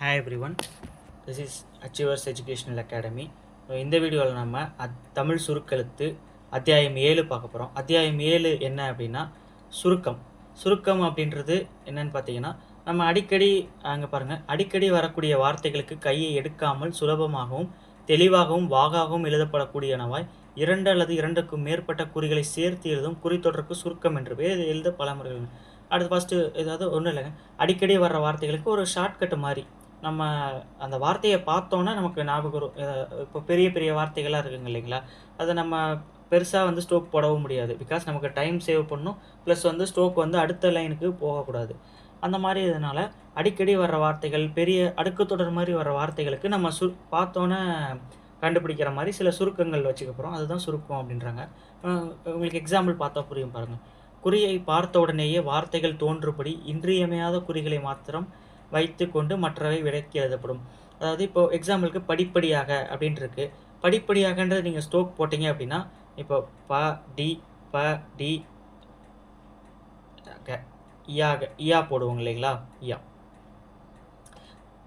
Hi everyone, this is Achievers Educational Academy. இந்த வீடியோவில் நம்ம தமிழ் சுருக்கெழுத்து அத்தியாயம் 7 பார்க்க போகிறோம். அத்தியாயம் 7 என்ன அப்படின்னா சுருக்கம். சுருக்கம் அப்படின்றது என்னன்னு பார்த்தீங்கன்னா, நம்ம அடிக்கடி அங்கே பாருங்கள், அடிக்கடி வரக்கூடிய வார்த்தைகளுக்கு கையை எடுக்காமல் சுலபமாகவும் தெளிவாகவும் வாகாகவும் எழுதப்படக்கூடியனவாய் 2 அல்லது 2க்கும் மேற்பட்ட குறிகளை சேர்த்து எழுதும் குறித்தொடருக்கு சுருக்கம் என்று பேர். இது எழுத பல முறைகள். அடுத்து ஃபஸ்ட்டு ஏதாவது ஒன்றும் இல்லைங்க, அடிக்கடி வர்ற வார்த்தைகளுக்கு ஒரு ஷார்ட்கட் மாதிரி நம்ம அந்த வார்த்தையை பார்த்தோன்னா நமக்கு ஞாபகம் வரும். இப்போ பெரிய பெரிய வார்த்தைகள்லாம் இருக்குங்க இல்லைங்களா, அதை நம்ம பெருசாக வந்து ஸ்ட்ரோக் போடவும் முடியாது. பிகாஸ் நமக்கு டைம் சேவ் பண்ணணும், ப்ளஸ் வந்து ஸ்ட்ரோக் வந்து அடுத்த லைனுக்கு போகக்கூடாது. அந்த மாதிரி இதனால் அடிக்கடி வர்ற வார்த்தைகள், பெரிய அடுக்கு தொடர் மாதிரி வர்ற வார்த்தைகளுக்கு நம்ம பார்த்தோன்னே கண்டுபிடிக்கிற மாதிரி சில சுருக்கங்கள் வச்சுக்க போகிறோம். அதுதான் சுருக்கம் அப்படின்றாங்க. உங்களுக்கு எக்ஸாம்பிள் பார்த்தா புரியும் பாருங்கள். குறியை பார்த்த உடனேயே வார்த்தைகள் தோன்றுபடி இன்றியமையாத குறிகளை மாத்திரம் வைத்து கொண்டு மற்றவை விலக்கி எழுதப்படும். அதாவது இப்போ எக்ஸாம்பிளுக்கு படிப்படியாக அப்படின்ட்டு இருக்கு. படிப்படியாகன்றது நீங்கள் ஸ்ட்ரோக் போட்டிங்க அப்படின்னா, இப்போ ப டி ப டி இயாக இயா போடுவோங்க இல்லைங்களா, இயா.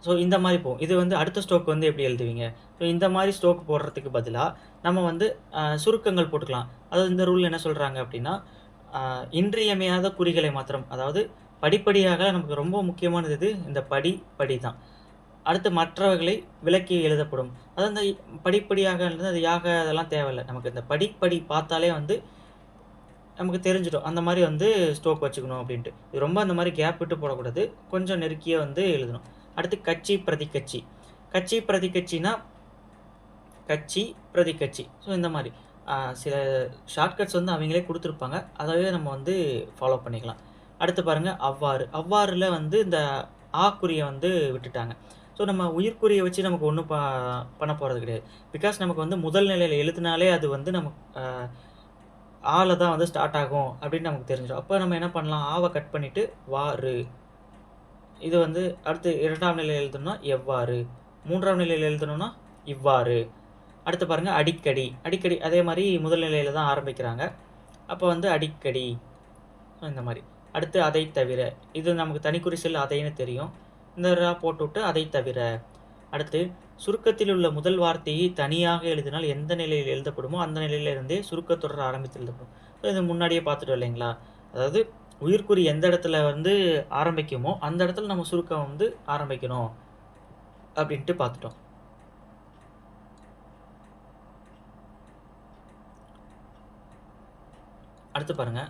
ஸோ இந்த மாதிரி போகும். இது வந்து அடுத்த ஸ்ட்ரோக் வந்து எப்படி எழுதுவீங்க? ஸோ இந்த மாதிரி ஸ்ட்ரோக் போடுறதுக்கு பதிலாக நம்ம வந்து சுருக்கங்கள் போட்டுக்கலாம். அதாவது இந்த ரூல் என்ன சொல்கிறாங்க அப்படின்னா, இன்றியமையாத குறிகளை மாத்திரம், அதாவது படிப்படியாக நமக்கு ரொம்ப முக்கியமானது இது இந்த படி தான். அடுத்து மற்றவர்களை விலக்கி எழுதப்படும். அதாவது இந்த படிப்படியாக அது யாக அதெல்லாம் தேவையில்லை. நமக்கு இந்த படி பார்த்தாலே வந்து நமக்கு தெரிஞ்சிடும். அந்த மாதிரி வந்து ஸ்ட்ரோக் வச்சுக்கணும் அப்படின்ட்டு. இது ரொம்ப அந்த மாதிரி கேப் விட்டு போடக்கூடாது. கொஞ்சம் நெருக்கியே வந்து எழுதணும். அடுத்து கட்சி பிரதி கட்சி. கட்சி பிரதி கட்சினா கட்சி பிரதி கட்சி. ஸோ இந்த மாதிரி சில ஷார்ட்கட்ஸ் வந்து அவங்களே கொடுத்துருப்பாங்க. அதாவே நம்ம வந்து ஃபாலோ பண்ணிக்கலாம். அடுத்து பாருங்கள் அவ்வாறு. அவ்வாறுல வந்து இந்த ஆக்குறியை வந்து விட்டுட்டாங்க. ஸோ நம்ம உயிர்க்குறியை வச்சு நமக்கு ஒன்றும் பண்ண போகிறது கிடையாது. பிகாஸ் நமக்கு வந்து முதல் நிலையில் எழுதினாலே அது வந்து நமக்கு ஆல தான் வந்து ஸ்டார்ட் ஆகும் அப்படின்னு நமக்கு தெரிஞ்சிடும். அப்போ நம்ம என்ன பண்ணலாம், ஆவை கட் பண்ணிவிட்டு வாறு. இது வந்து அடுத்து 2ஆம் நிலையில் எழுதணும்னா எவ்வாறு, 3ஆம் நிலையில் எழுதணும்னா இவ்வாறு. அடுத்து பாருங்கள் அடிக்கடி. அடிக்கடி அதே மாதிரி முதல் நிலையில் தான் ஆரம்பிக்கிறாங்க. அப்போ வந்து அடிக்கடி இந்த மாதிரி. அடுத்து அதை தவிர. இது நமக்கு தனிக்குறி செல் அதைன்னு தெரியும். இந்த ரா போட்டுவிட்டு அதை தவிர. அடுத்து சுருக்கத்தில் உள்ள முதல் வார்த்தையை தனியாக எழுதினால் எந்த நிலையில் எழுதப்படுமோ அந்த நிலையிலிருந்தே சுருக்கத்தொடர் ஆரம்பித்து எழுதப்படும். இது முன்னாடியே பார்த்துட்டோம் இல்லைங்களா. அதாவது உயிர்க்குறி எந்த இடத்துல வந்து ஆரம்பிக்குமோ அந்த இடத்துல நம்ம சுருக்கம் வந்து ஆரம்பிக்கணும் அப்படின்ட்டு பார்த்துட்டோம். அடுத்து பாருங்கள்,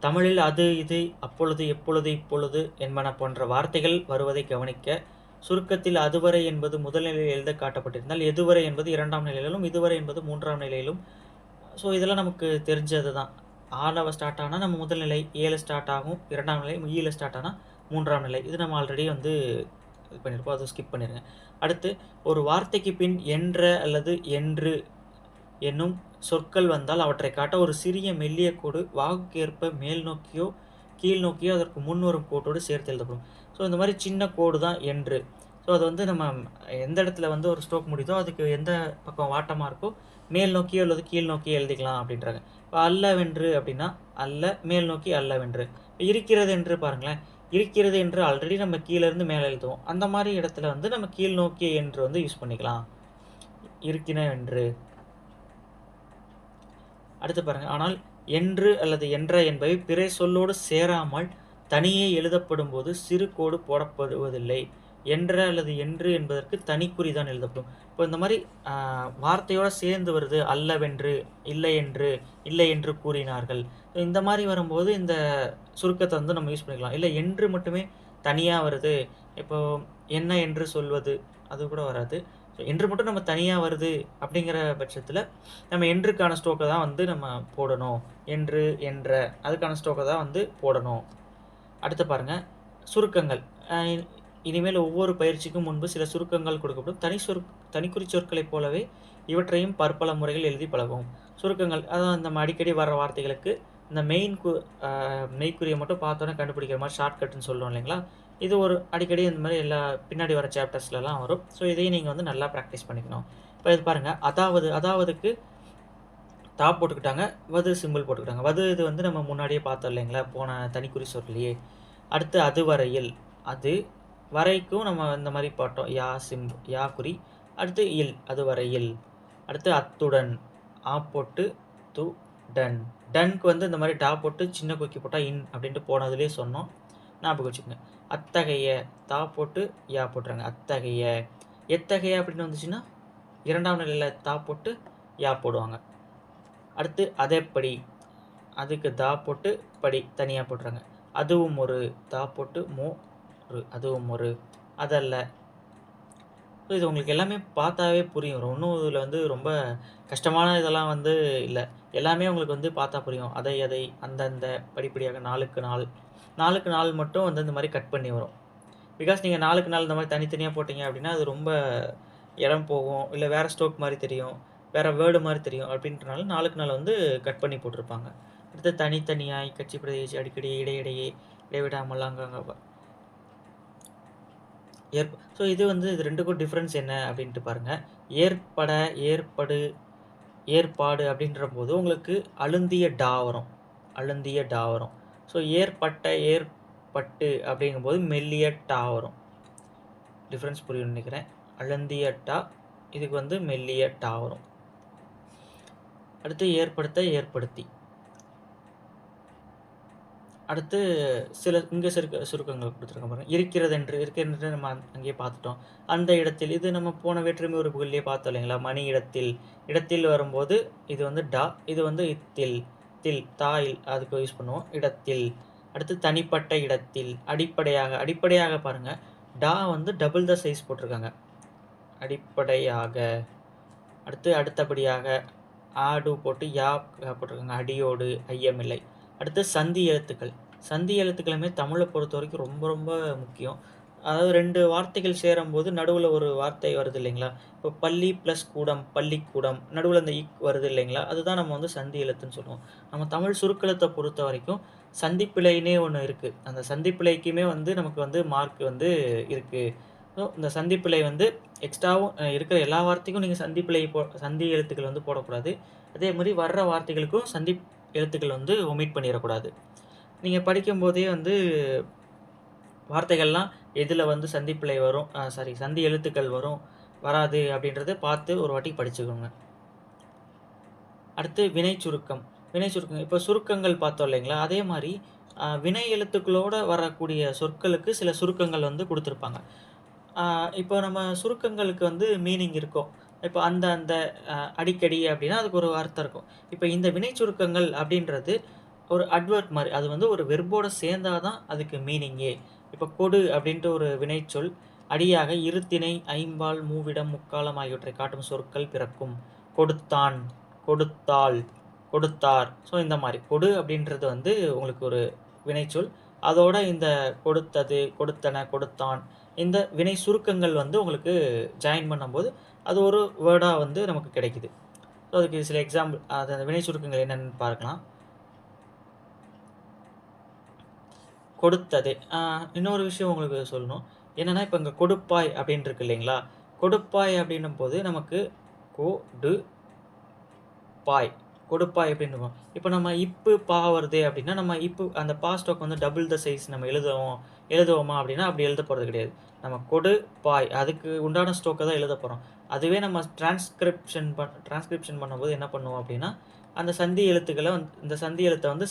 தமிழில் அது இது அப்பொழுது எப்பொழுது இப்பொழுது என்பன போன்ற வார்த்தைகள் வருவதை கவனிக்க. சுருக்கத்தில் அதுவரை என்பது முதல் நிலையில் எழுத காட்டப்பட்டிருந்தால் எதுவரை என்பது 2ஆம் நிலையிலும் இதுவரை என்பது 3ஆம் நிலையிலும். ஸோ இதெல்லாம் நமக்கு தெரிஞ்சது தான். ஆலவ ஸ்டார்ட் ஆனால் நம்ம முதல் நிலை, ஏழு ஸ்டார்ட் ஆகும் 2ஆம் நிலை, ஈல ஸ்டார்ட் ஆனால் 3ஆம் நிலை. இது நம்ம ஆல்ரெடி வந்து இது பண்ணியிருப்போம், அதை ஸ்கிப் பண்ணிடுங்க. அடுத்து ஒரு வார்த்தைக்கு பின் என்ற அல்லது என்று என்னும் சொற்கள் வந்தால் அவற்றை காட்ட ஒரு சிறிய மெல்லிய கோடு வாகுக்கேற்ப மேல் நோக்கியோ கீழ் நோக்கியோ அதற்கு முன் வரும் கோட்டோடு சேர்த்து எழுதப்படும். ஸோ இந்த மாதிரி சின்ன கோடு தான் என்று. ஸோ அது வந்து நம்ம எந்த இடத்துல வந்து ஒரு ஸ்ட்ரோக் முடியுதோ அதுக்கு எந்த பக்கம் வாட்டமாக இருக்கோ மேல் நோக்கியோ அல்லது கீழ் நோக்கியோ எழுதிக்கலாம் அப்படின்றாங்க. இப்போ அல்லவென்று அப்படின்னா அல்ல மேல் நோக்கி அல்லவென்று. இருக்கிறது என்று பாருங்களேன், இருக்கிறது என்று ஆல்ரெடி நம்ம கீழேருந்து மேலே எழுதுவோம். அந்த மாதிரி இடத்துல வந்து நம்ம கீழ் நோக்கிய என்று வந்து யூஸ் பண்ணிக்கலாம், இருக்கினவென்று. அடுத்து பாருங்கள், ஆனால் என்று அல்லது என்ற என்பவை பிற சொல்லோடு சேராமல் தனியே எழுதப்படும் போது சிறு கோடு போடப்படுவதில்லை. என்ற அல்லது என்று என்பதற்கு தனிக்குறி தான் எழுதப்படும். இப்போ இந்த மாதிரி வார்த்தையோடு சேர்ந்து வருது, அல்லவென்று, இல்லை என்று, இல்லை என்று கூறினார்கள். இந்த மாதிரி வரும்போது இந்த சுருக்கத்தை வந்து நம்ம யூஸ் பண்ணிக்கலாம். இல்லை என்று மட்டுமே தனியாக வருது, இப்போது என்ன என்று சொல்வது அது கூட வராது. ஸோ என்று மட்டும் நம்ம தனியாக வருது அப்படிங்கிற பட்சத்தில் நம்ம என்றுக்கான ஸ்ட்ரோக்கை தான் வந்து நம்ம போடணும். என்று என்ற அதுக்கான ஸ்ட்ரோக்கை தான் வந்து போடணும். அடுத்து பாருங்கள் சுருக்கங்கள். இனிமேல் ஒவ்வொரு பயிற்சிக்கும் முன்பு சில சுருக்கங்கள் கொடுக்கப்படும். தனிக்குறி சொற்களைப் போலவே இவற்றையும் பற்பல முறைகள் எழுதி பழகும். சுருக்கங்கள் அதான் நம்ம அடிக்கடி வர்ற வார்த்தைகளுக்கு இந்த மெய்க்குறியை மட்டும் பார்த்தோன்னே கண்டுபிடிக்கிற மாதிரி ஷார்ட்கட்டுன்னு சொல்லுவோம் இல்லைங்களா. இது ஒரு அடிக்கடி இந்த மாதிரி எல்லா பின்னாடி வர சாப்டர்ஸ்லாம் வரும். ஸோ இதையும் நீங்கள் வந்து நல்லா ப்ராக்டிஸ் பண்ணிக்கணும். இப்போ இது பாருங்கள், அதாவதுக்கு தா போட்டுக்கிட்டாங்க, வது சிம்பிள் போட்டுக்கிட்டாங்க. வது இது வந்து நம்ம முன்னாடியே பார்த்தோம் இல்லைங்களா போன தனிக்குறி சொல்லையே. அடுத்து அதுவரையில், அது வரைக்கும் நம்ம இந்த மாதிரி பார்த்தோம். யா குறி. அடுத்து இல், அது வரையில். அடுத்து அத்துடன், ஆ போட்டு து டன். டன்க்கு வந்து இந்த மாதிரி டா போட்டு சின்ன கொக்கி போட்டால் இன் அப்படின்ட்டு போனதுலேயே சொன்னோம். ஞாபகம் வச்சுக்கோங்க. அத்தகைய, தா போட்டு யா போட்டுறாங்க. அத்தகைய. எத்தகைய அப்படின்னு வந்துச்சுன்னா 2ஆம் நிலையில் தா போட்டு யா போடுவாங்க. அடுத்து அதேப்படி, அதுக்கு தா போட்டு படி தனியாக போட்டுறாங்க. அதுவும் ஒரு, தா போட்டு அதுவும் ஒரு. அதல்ல. ஸோ இது உங்களுக்கு எல்லாமே பார்த்தாவே புரியும். ஒன்றும் இதில் வந்து ரொம்ப கஷ்டமான இதெல்லாம் வந்து இல்லை. எல்லாமே உங்களுக்கு வந்து பார்த்தா புரியும். அதை அந்தந்த படிப்படியாக நாளுக்கு நாள் மட்டும் வந்து இந்த மாதிரி கட் பண்ணி வரும். பிகாஸ் நீங்கள் நாளுக்கு நாள் இந்த மாதிரி தனித்தனியாக போட்டிங்க அப்படின்னா அது ரொம்ப இடம் போகும். இல்லை வேறு ஸ்ட்ரோக் மாதிரி தெரியும், வேறு வேர்டு மாதிரி தெரியும். அப்படின்றனால நாளுக்கு நாள் வந்து கட் பண்ணி போட்டிருப்பாங்க. அடுத்து தனித்தனியாய், கட்சி பிரதேசி, அடிக்கடி, இடையிடையே, இடைவிடாமல், அங்கங்க. ஸோ இது வந்து இது 2க்கும் டிஃப்ரென்ஸ் என்ன அப்படின்ட்டு பாருங்கள். ஏற்பட, ஏற்படு, ஏற்பாடு அப்படின்ற போது உங்களுக்கு அழுந்திய டா வரும். அழுந்திய டா வரும். ஸோ ஏற்பட்ட, ஏற்பட்டு அப்படிங்கும்போது மெல்லிய டா வரும். டிஃப்ரென்ஸ் புரியும்னு நினைக்கிறேன். அழுந்திய டா, இதுக்கு வந்து மெல்லிய டா வரும். அடுத்து ஏற்படுத்த, ஏற்படுத்தி. அடுத்து சில இங்கே சுருக்கங்கள் கொடுத்துருக்க பாருங்க. இருக்கிறதென்று நம்ம அங்கேயே பார்த்துட்டோம். அந்த இடத்தில், இது நம்ம போன வேற்றுமை உறுப்புகள்லேயே பார்த்தோம் இல்லைங்களா? மணி இடத்தில், இடத்தில் வரும்போது இது வந்து டா, இது வந்து இத்தில், தாயில் அதுக்கு யூஸ் பண்ணுவோம். இடத்தில். அடுத்து தனிப்பட்ட இடத்தில், அடிப்படையாக பாருங்கள். டா வந்து டபுள் த சைஸ் போட்டிருக்காங்க. அடிப்படையாக. அடுத்தபடியாக ஆடு போட்டு யா போட்டிருக்காங்க. அடியோடு, ஐயமில்லை. அடுத்து சந்தி எழுத்துக்களுமே தமிழை பொறுத்த வரைக்கும் ரொம்ப ரொம்ப முக்கியம். அதாவது 2 வார்த்தைகள் சேரும்போது நடுவில் ஒரு வார்த்தை வருது இல்லைங்களா? இப்போ பள்ளி ப்ளஸ் கூடம், பள்ளிக்கூடம், நடுவில் இந்த இக் வருது இல்லைங்களா? அதுதான் நம்ம வந்து சந்தி எழுத்துன்னு சொல்லுவோம். நம்ம தமிழ் சுருக்கெழுத்தை பொறுத்த வரைக்கும் சந்திப்பிழைனே ஒன்று இருக்குது. அந்த சந்திப்பிழைக்குமே வந்து நமக்கு வந்து மார்க் வந்து இருக்குது. ஸோ இந்த சந்திப்பிழை வந்து எக்ஸ்ட்ராவும் இருக்கிற எல்லா வார்த்தைக்கும் நீங்கள் சந்தி எழுத்துக்கள் வந்து போடக்கூடாது. அதே மாதிரி வர்ற வார்த்தைகளுக்கும் சந்தி எழுத்துக்கள் வந்து ஒமிட் பண்ணிடக்கூடாது. நீங்கள் படிக்கும்போதே வந்து வார்த்தைகள்லாம் எதில் வந்து சந்திப்பிழை வரும், சந்தி எழுத்துக்கள் வரும், வராது அப்படின்றத பார்த்து ஒரு வாட்டி படிச்சுக்கோங்க. அடுத்து வினை சுருக்கம். இப்போ சுருக்கங்கள் பார்த்தோம் இல்லைங்களா? அதே மாதிரி வினை எழுத்துக்களோடு வரக்கூடிய சொற்களுக்கு சில சுருக்கங்கள் வந்து கொடுத்துருப்பாங்க. இப்போ நம்ம சுருக்கங்களுக்கு வந்து மீனிங் இருக்கும். இப்போ அந்த அடிக்கடி அப்படின்னா அதுக்கு ஒரு வார்த்தை இருக்கும். இப்போ இந்த வினை சுருக்கங்கள் அப்படின்றது ஒரு அட்வர்ப் மாதிரி. அது வந்து ஒரு வெர்போட சேர்ந்தால் தான் அதுக்கு மீனிங்கே. இப்போ கொடு அப்படின்ட்டு ஒரு வினைச்சொல் அடியாக இருத்திணை, ஐம்பால், மூவிடம், முக்காலம் ஆகியவற்றை காட்டும் சொற்கள் பிறக்கும். கொடுத்தான், கொடுத்தாள், கொடுத்தார். ஸோ இந்த மாதிரி கொடு அப்படின்றது வந்து உங்களுக்கு ஒரு வினைச்சொல். அதோட இந்த கொடுத்தது, கொடுத்தன, கொடுத்தான், இந்த வினை சுருக்கங்கள் வந்து உங்களுக்கு ஜாயின் பண்ணும்போது அது ஒரு வேர்டாக வந்து நமக்கு கிடைக்குது. ஸோ அதுக்கு சில எக்ஸாம்பிள், அந்த வினை சுருக்கங்கள் என்னென்னு பார்க்கலாம். கொடுத்தது. இன்னொரு விஷயம் உங்களுக்கு சொல்லணும். என்னென்னா இப்போ இங்கே கொடுப்பாய் அப்படின்னு இருக்கு இல்லைங்களா? கொடுப்பாய் அப்படின்னும் போது நமக்கு கொடு பாய், கொடுப்பாய் அப்படின்னு. இப்போ நம்ம இப்பு பா வருது அப்படின்னா நம்ம இப்பு அந்த பா ஸ்டாக் வந்து டபுள் த சைஸ் நம்ம எழுதுவோமா அப்படின்னா அப்படி எழுத போகிறது கிடையாது. நம்ம கொடு பாய் அதுக்கு உண்டான ஸ்டோக்கை தான் எழுத போகிறோம். அதுவே நம்ம டிரான்ஸ்கிரிப்ஷன் பண்ணும்போது என்ன பண்ணுவோம் அப்படின்னா அந்த சந்தி எழுத்துக்களை இந்த சந்தி எழுத்தை வந்து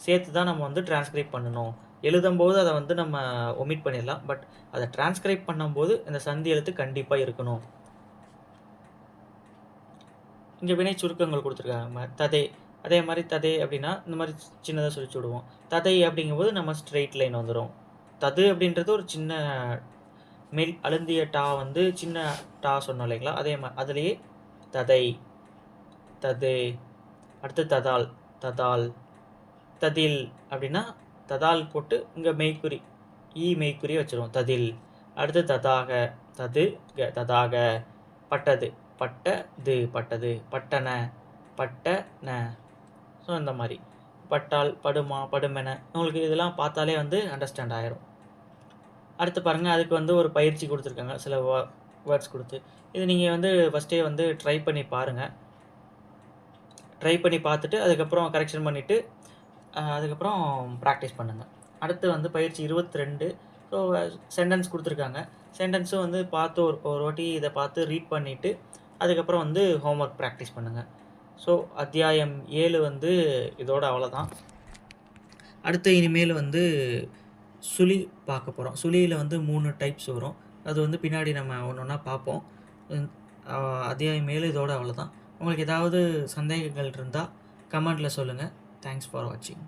சேர்த்து தான் நம்ம வந்து டிரான்ஸ்கிரைப் பண்ணணும். எழுதும்போது அதை வந்து நம்ம ஒமிட் பண்ணிடலாம். பட் அதை டிரான்ஸ்கிரைப் பண்ணும்போது இந்த சந்தி எழுத்து கண்டிப்பாக இருக்கணும். இங்கே வினை சுருக்கங்கள் கொடுத்துருக்காங்க. ததை, அதே மாதிரி ததை அப்படின்னா இந்த மாதிரி சின்னதாக சொல்லி விடுவோம். ததை அப்படிங்கும்போது நம்ம ஸ்ட்ரெயிட் லைன் வந்துடும். தது அப்படின்றது ஒரு சின்ன அழுந்திய டா வந்து சின்ன டா சொன்னோம் இல்லைங்களா? அதே மாதிரி அதுலேயே ததை, தது. அடுத்து ததால், ததில் அப்படின்னா ததால் போட்டு இங்கே மெய்க்குறி மெய்க்குறி வச்சுருவோம். ததில். அடுத்து ததாக, ததாக. பட்டது, பட்டது, பட்டன, பட்டன. ஸோ இந்த மாதிரி பட்டால், படுமா, படுமென. உங்களுக்கு இதெல்லாம் பார்த்தாலே வந்து அண்டர்ஸ்டாண்ட் ஆயிரும். அடுத்து பாருங்கள், அதுக்கு வந்து ஒரு பயிற்சி கொடுத்துருக்காங்க சில வேர்ட்ஸ் கொடுத்து. இது நீங்கள் வந்து ஃபஸ்ட்டே வந்து ட்ரை பண்ணி பாருங்கள். ட்ரை பண்ணி பார்த்துட்டு அதுக்கப்புறம் கரெக்ஷன் பண்ணிவிட்டு அதுக்கப்புறம் ப்ராக்டிஸ் பண்ணுங்கள். அடுத்து வந்து பயிற்சி 22 ஸோ சென்டென்ஸ் குடுத்துருக்காங்க. சென்டென்ஸும் வந்து பார்த்து ஒரு ஒரு வாட்டி இத பார்த்து ரீட் பண்ணிட்டு, அதுக்கப்புறம் வந்து ஹோம்வொர்க் பிராக்டிஸ் பண்ணுங்க. ஸோ அத்தியாயம் 7 வந்து இதோட அவ்வளோதான். அடுத்து இனிமேல் வந்து சுழி பார்க்க போறோம். சுழியில வந்து 3 டைப்ஸ் வரும். அது வந்து பின்னாடி நம்ம ஒண்ணொண்ணா பார்ப்போம். ம் அ அத்தியாயம் 7 இதோட அவ்வளோதான். உங்களுக்கு ஏதாவது சந்தேகங்கள் இருந்தா கமெண்ட்ல சொல்லுங்க. தேங்க்ஸ் ஃபார் வாட்சிங்.